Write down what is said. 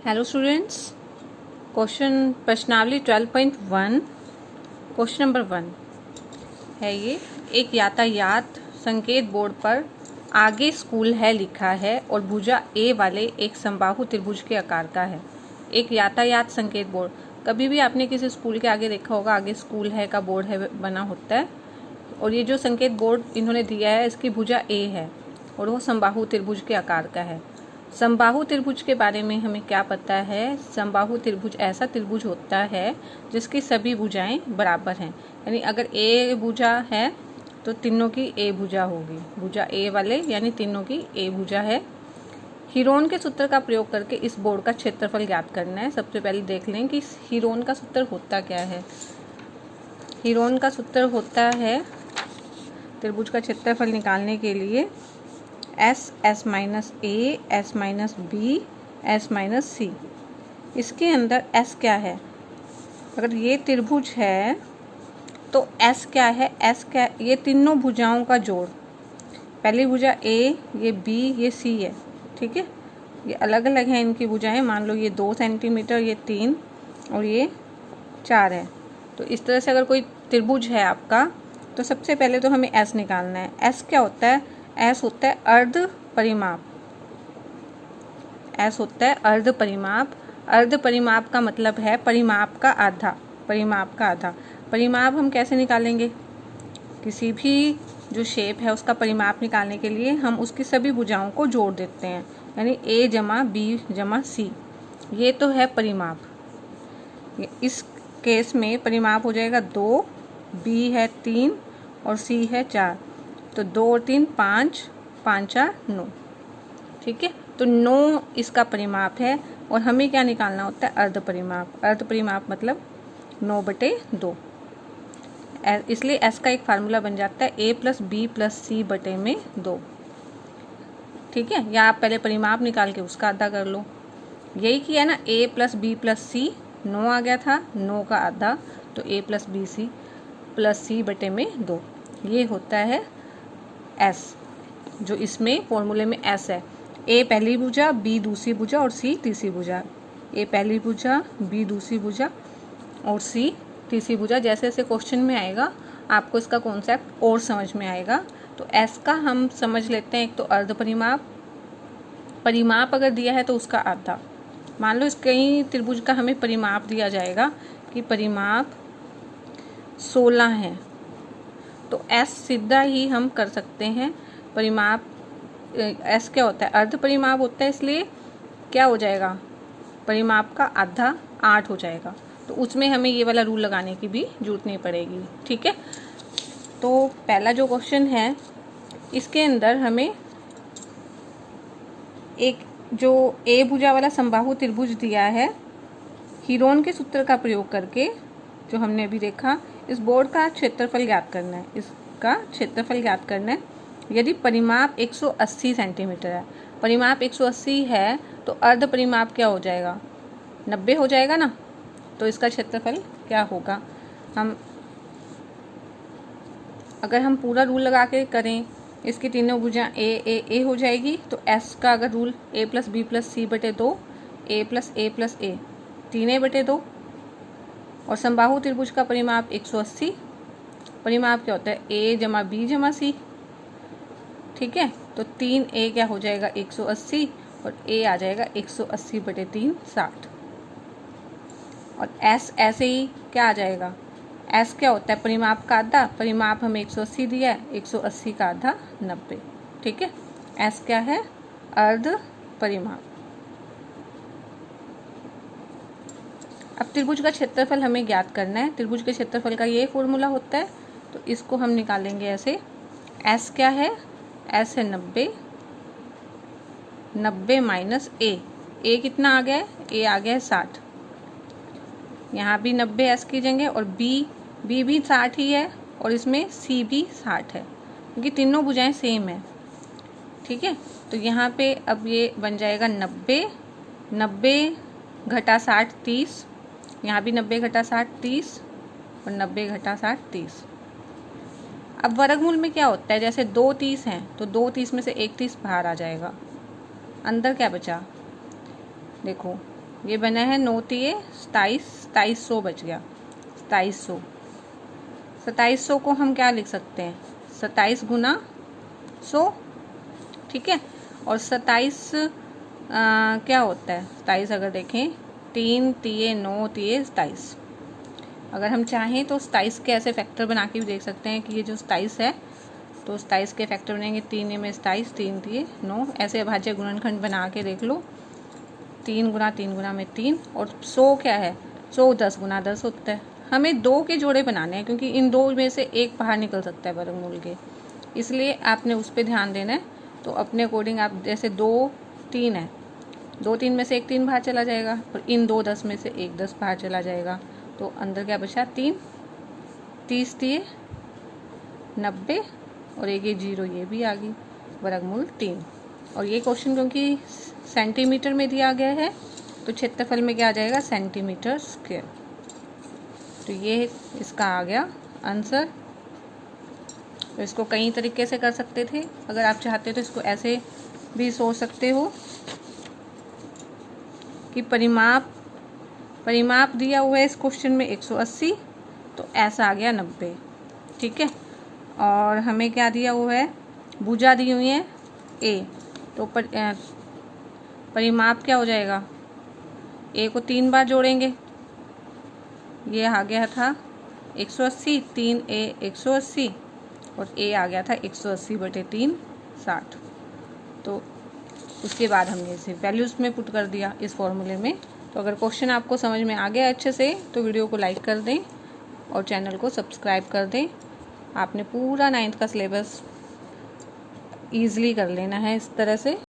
Hello students, question प्रश्नावली 12.1 question number 1 है ये। एक यातायात संकेत बोर्ड पर आगे स्कूल है लिखा है और भुजा ए वाले एक समबाहु त्रिभुज के आकार का है। एक यातायात संकेत बोर्ड, कभी भी आपने किसी स्कूल के आगे देखा होगा, आगे स्कूल है का बोर्ड है बना होता है, और ये जो संकेत बोर्ड इन्होंने दिया है इसकी भुजा ए है और वो समबाहु त्रिभुज के आकार का है। समबाहु त्रिभुज के बारे में हमें क्या पता है? समबाहु त्रिभुज ऐसा त्रिभुज होता है जिसकी सभी भुजाएं बराबर हैं, यानी अगर ए भुजा है तो तीनों की ए भुजा होगी, भुजा ए वाले यानी तीनों की ए भुजा है। हीरोन के सूत्र का प्रयोग करके इस बोर्ड का क्षेत्रफल ज्ञात करना है। सबसे पहले देख लें कि हीरोन का सूत्र होता क्या है। हीरोन का सूत्र होता है त्रिभुज का क्षेत्रफल निकालने के लिए S minus A, S minus B, S minus C. इसके अंदर एस क्या है? अगर ये त्रिभुज है तो एस क्या है? एस क्या? ये तीनों भुजाओं का जोड़। पहली भुजा ए, ये बी, ये सी है, ठीक है। ये अलग अलग हैं इनकी भुजाएं। मान लो ये 2 सेंटीमीटर, ये 3 और ये 4 है। तो इस तरह से अगर कोई त्रिभुज है आपका तो सबसे पहले तो हमें एस निकालना है। एस क्या होता है? एस होता है अर्ध परिमाप। एस होता है अर्ध परिमाप। अर्ध परिमाप का मतलब है परिमाप का आधा। परिमाप का आधा। परिमाप हम कैसे निकालेंगे? किसी भी जो शेप है उसका परिमाप निकालने के लिए हम उसकी सभी भुजाओं को जोड़ देते हैं, यानी ए जमा बी जमा सी। ये तो है परिमाप। इस केस में परिमाप हो जाएगा 2, बी है 3 और सी है 4। तो 2 और 3 5, 5 4 9, ठीक है। तो 9 इसका परिमाप है और हमें क्या निकालना होता है? अर्ध परिमाप। अर्ध परिमाप मतलब 9/2। इसलिए एस का एक फार्मूला बन जाता है ए प्लस बी प्लस सी बटे में 2, ठीक है। या आप पहले परिमाप निकाल के उसका आधा कर लो। यही किया ना, ए प्लस बी प्लस सी, 9 आ गया था, 9 का आधा, तो ए प्लस बी सी प्लस सी बटे में 2। ये होता है एस, जो इसमें फॉर्मूले में एस है। ए पहली भुजा, बी दूसरी भुजा और सी तीसरी भुजा। ए पहली भुजा, बी दूसरी भुजा और सी तीसरी भुजा। जैसे जैसे क्वेश्चन में आएगा आपको इसका कॉन्सेप्ट और समझ में आएगा। तो एस का हम समझ लेते हैं, एक तो अर्ध परिमाप। परिमाप अगर दिया है तो उसका आधा। मान लो इस कई त्रिभुज का हमें परिमाप दिया जाएगा कि परिमाप 16 है, तो एस सीधा ही हम कर सकते हैं। परिमाप एस क्या होता है? अर्ध परिमाप होता है, इसलिए क्या हो जाएगा? परिमाप का आधा 8 हो जाएगा। तो उसमें हमें ये वाला रूल लगाने की भी जरूरत नहीं पड़ेगी, ठीक है। तो पहला जो क्वेश्चन है इसके अंदर हमें एक जो ए भुजा वाला समबाहु त्रिभुज दिया है, हीरोन के सूत्र का प्रयोग करके जो हमने अभी देखा, इस बोर्ड का क्षेत्रफल ज्ञात करना है। इसका क्षेत्रफल ज्ञात करना है। यदि परिमाप 180 सेंटीमीटर है, परिमाप 180 है तो अर्ध परिमाप क्या हो जाएगा? 90 हो जाएगा ना। तो इसका क्षेत्रफल क्या होगा? अगर हम पूरा रूल लगा के करें, इसकी तीनों भुजा ए ए ए हो जाएगी। तो एस का अगर रूल ए प्लस बी प्लस सी बटे 2, ए प्लस ए 3a/2। और समबाहु त्रिभुज का परिमाप 180। परिमाप क्या होता है? ए जमा बी जमा सी, ठीक है। तो 3a क्या हो जाएगा? 180 और a आ जाएगा 180/3 60। और s ऐसे ही क्या आ जाएगा? s क्या होता है? परिमाप का आधा। परिमाप हमें 180 दिया है, 180 का आधा 90, ठीक है। s क्या है? अर्ध परिमाप। अब त्रिभुज का क्षेत्रफल हमें ज्ञात करना है। त्रिभुज के क्षेत्रफल का ये फॉर्मूला होता है, तो इसको हम निकालेंगे ऐसे। s क्या है? s है 90, 90 माइनस a। a कितना आ गया है? a आ गया है 60। यहाँ भी 90 s की जगह, और b भी 60 ही है और इसमें c भी 60 है, क्योंकि तीनों भुजाएं सेम है, ठीक है। तो यहाँ पे अब ये बन जाएगा 90, 90 घटा 60 30। यहाँ भी 90 घटा 60 30 और 90 घटा 60 30। अब वर्गमूल में क्या होता है? जैसे 2 30 हैं तो 2 30 में से 1 30 बाहर आ जाएगा। अंदर क्या बचा? देखो ये बना है 9 तिये 27, 2700 बच गया 2700। 2700 को हम क्या लिख सकते हैं, 27 गुना 100, ठीक है। और 27 क्या होता है, 27 अगर देखें 3 तिये 9 तिये 27। अगर हम चाहें तो 27 के ऐसे फैक्टर बना के भी देख सकते हैं कि ये जो 27 है तो 27 के फैक्टर बनेंगे 3 में 27, 3 तिये 9, ऐसे अभाज्य गुणनखंड बना के देख लो। 3 गुना 3 गुना में 3, और 100 क्या है, 100 10 गुना 10 होता है। हमें 2 के जोड़े बनाने हैं क्योंकि इन 2 में से एक बाहर निकल सकता है वर्गमूल के, इसलिए आपने उस पर ध्यान देना है। तो अपने अकॉर्डिंग आप जैसे 2 3 है, 2 3 में से एक 3 बाहर चला जाएगा, और इन 2 10 में से एक 10 बाहर चला जाएगा, तो अंदर क्या बचा 3, 30 तिये 90, और एक ये 0 ये भी आ गई, वर्गमूल 3। और ये क्वेश्चन क्योंकि सेंटीमीटर में दिया गया है तो क्षेत्रफल में क्या आ जाएगा, सेंटीमीटर स्क्वायर। तो ये इसका आ गया आंसर। तो इसको कई तरीके से कर सकते थे, अगर आप चाहते तो इसको ऐसे भी सोच सकते हो कि परिमाप दिया हुआ है इस क्वेश्चन में 180, तो ऐसा आ गया 90, ठीक है। और हमें क्या दिया हुआ है, भुजा दी हुई है A, तो परिमाप क्या हो जाएगा, A को 3 बार जोड़ेंगे, ये आ गया था 180, 3A 180, और A आ गया था 180/3 60। तो उसके बाद हमने इसे वैल्यूज़ में पुट कर दिया इस फॉर्मूले में। तो अगर क्वेश्चन आपको समझ में आ गया अच्छे से तो वीडियो को लाइक कर दें और चैनल को सब्सक्राइब कर दें। आपने पूरा 9th का सिलेबस ईज़िली कर लेना है इस तरह से।